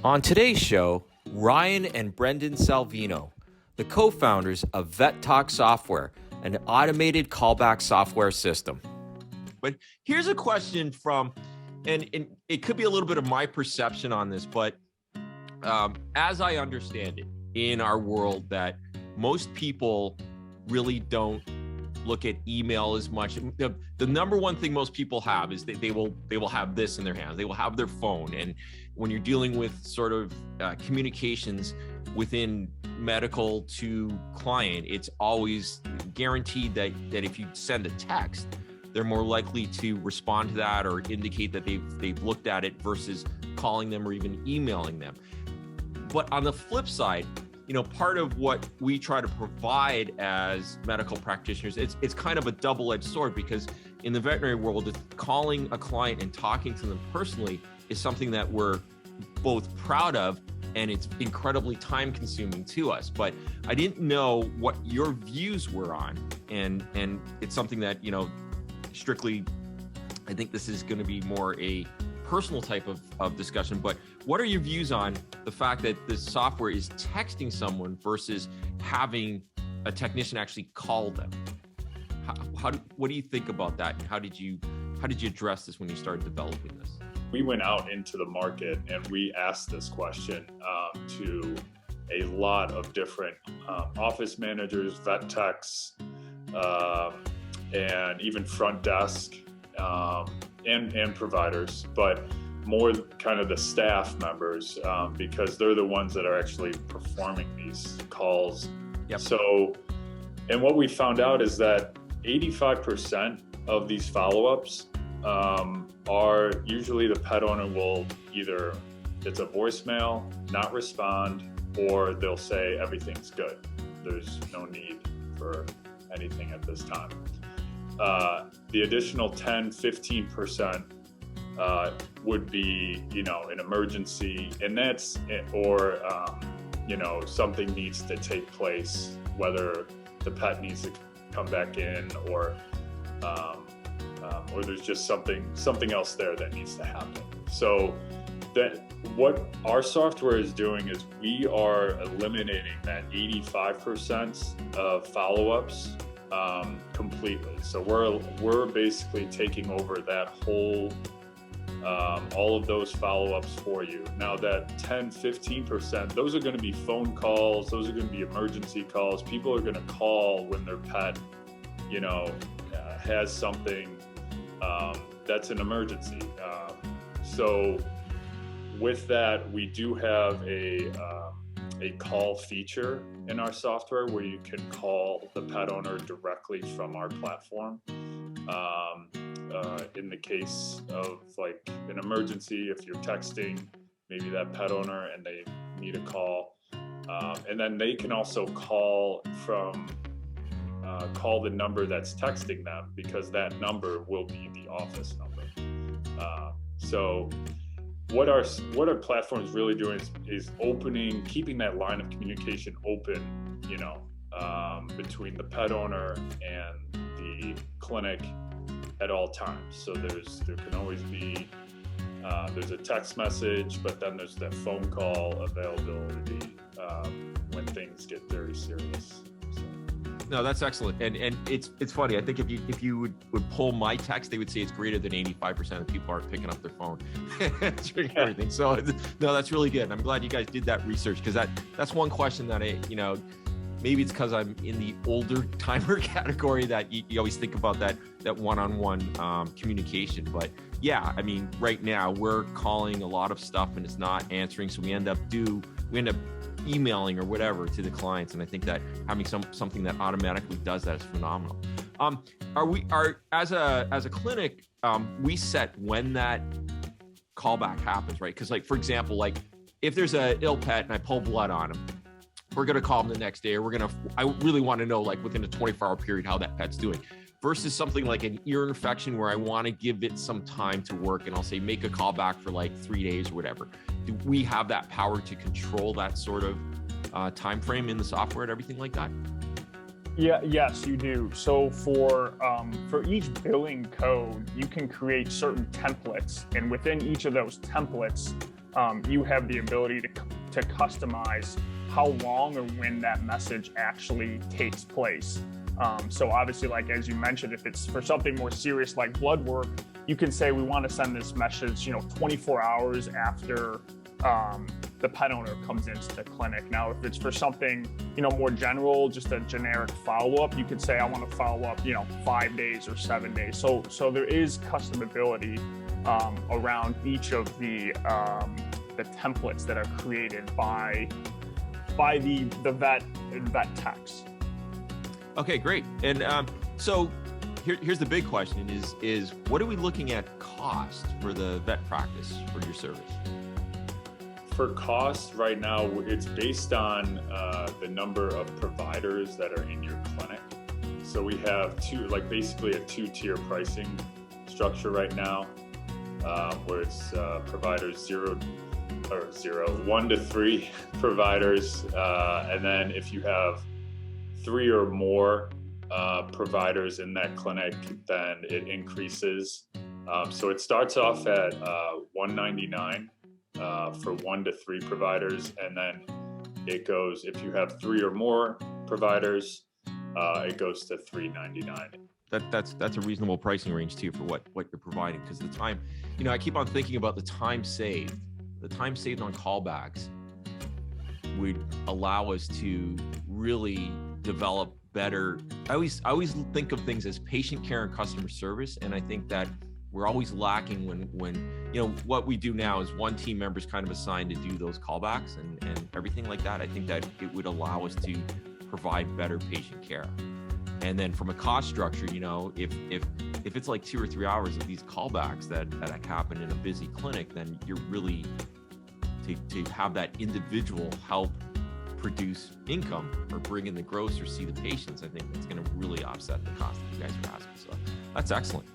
On today's show, Ryan and Brendan Salvino, the co-founders of VetTalk Software, an automated callback software system. But here's a question from, and it could be a little bit of my perception on this, but as I understand it, in our world, that most people really don't look at email as much. The number one thing most people have is they will have this in their hands. They will have their phone. And when you're dealing with sort of communications within medical to client, it's always guaranteed that if you send a text, they're more likely to respond to that or indicate that they've looked at it versus calling them or even emailing them. But on the flip side, part of what we try to provide as medical practitioners, it's kind of a double-edged sword, because in the veterinary world, calling a client and talking to them personally is something that we're both proud of, and it's incredibly time-consuming to us. But I didn't know what your views were on, and it's something that, strictly, I think this is going to be more a personal type of discussion, but what are your views on the fact that this software is texting someone versus having a technician actually call them? What do you think about that? How did you address this when you started developing this? We went out into the market and we asked this question to a lot of different office managers, vet techs, and even front desk, and providers, but more kind of the staff members, because they're the ones that are actually performing these calls. Yep. So, and what we found out is that 85% of these follow-ups are usually the pet owner will either, it's a voicemail, not respond, or they'll say everything's good. There's no need for anything at this time. The additional 10, 15% would be, an emergency, and that's, or, something needs to take place, whether the pet needs to come back in or there's just something else there that needs to happen. So that what our software is doing is we are eliminating that 85% of follow-ups completely. So we're basically taking over that whole, all of those follow-ups for you. Now that 10, 15%, those are going to be phone calls. Those are going to be emergency calls. People are going to call when their pet, has something that's an emergency. So with that, we do have a call feature in our software where you can call the pet owner directly from our platform. In the case of like an emergency, if you're texting maybe that pet owner and they need a call, and then they can also call the number that's texting them, because that number will be the office number. So what our platform is really doing is keeping that line of communication open, between the pet owner and the clinic at all times. So there can always be, there's a text message, but then there's that phone call availability when things get very serious. So. No, that's excellent. And it's funny. I think if you would pull my text, they would say it's greater than 85% of people aren't picking up their phone. Answering everything. So no, that's really good. I'm glad you guys did that research, because that's one question that maybe it's because I'm in the older timer category that you always think about that one-on-one communication. But yeah, I mean, right now we're calling a lot of stuff and it's not answering. So we end up emailing or whatever to the clients. And I think that having something that automatically does that is phenomenal. As a clinic, we set when that callback happens, right? Because, like, for example, like if there's an ill pet and I pull blood on him, we're going to call them the next day, or I really want to know, like, within a 24-hour period, how that pet's doing, versus something like an ear infection where I want to give it some time to work, and I'll say, make a call back for like 3 days or whatever. Do we have that power to control that sort of time frame in the software and everything like that? Yes, you do. So for each billing code, you can create certain templates, and within each of those templates, you have the ability to customize how long or when that message actually takes place. So obviously, like as you mentioned, if it's for something more serious like blood work, you can say we want to send this message, 24 hours after the pet owner comes into the clinic. Now, if it's for something, more general, just a generic follow-up, you could say I want to follow up, 5 days or 7 days. So there is customability around each of the templates that are created by the vet and vet techs. Okay, great. And so here's the big question is what are we looking at cost for the vet practice for your service? For cost right now, it's based on the number of providers that are in your clinic. So we have basically a two-tier pricing structure right now, where it's providers 1 to 3 providers, and then if you have 3 or more providers in that clinic, then it increases. So it starts off at $199 for 1 to 3 providers, and then it goes, if you have 3 or more providers, it goes to $399. That's a reasonable pricing range too for what you're providing, because the time, I keep on thinking about the time saved. The time saved on callbacks would allow us to really develop better. I always think of things as patient care and customer service, and I think that we're always lacking when what we do now is one team member is kind of assigned to do those callbacks and everything like that. I think that it would allow us to provide better patient care. And then from a cost structure, if it's like 2 or 3 hours of these callbacks that happen in a busy clinic, then you're really to have that individual help produce income or bring in the gross or see the patients. I think that's going to really offset the cost that you guys are asking. So that's excellent.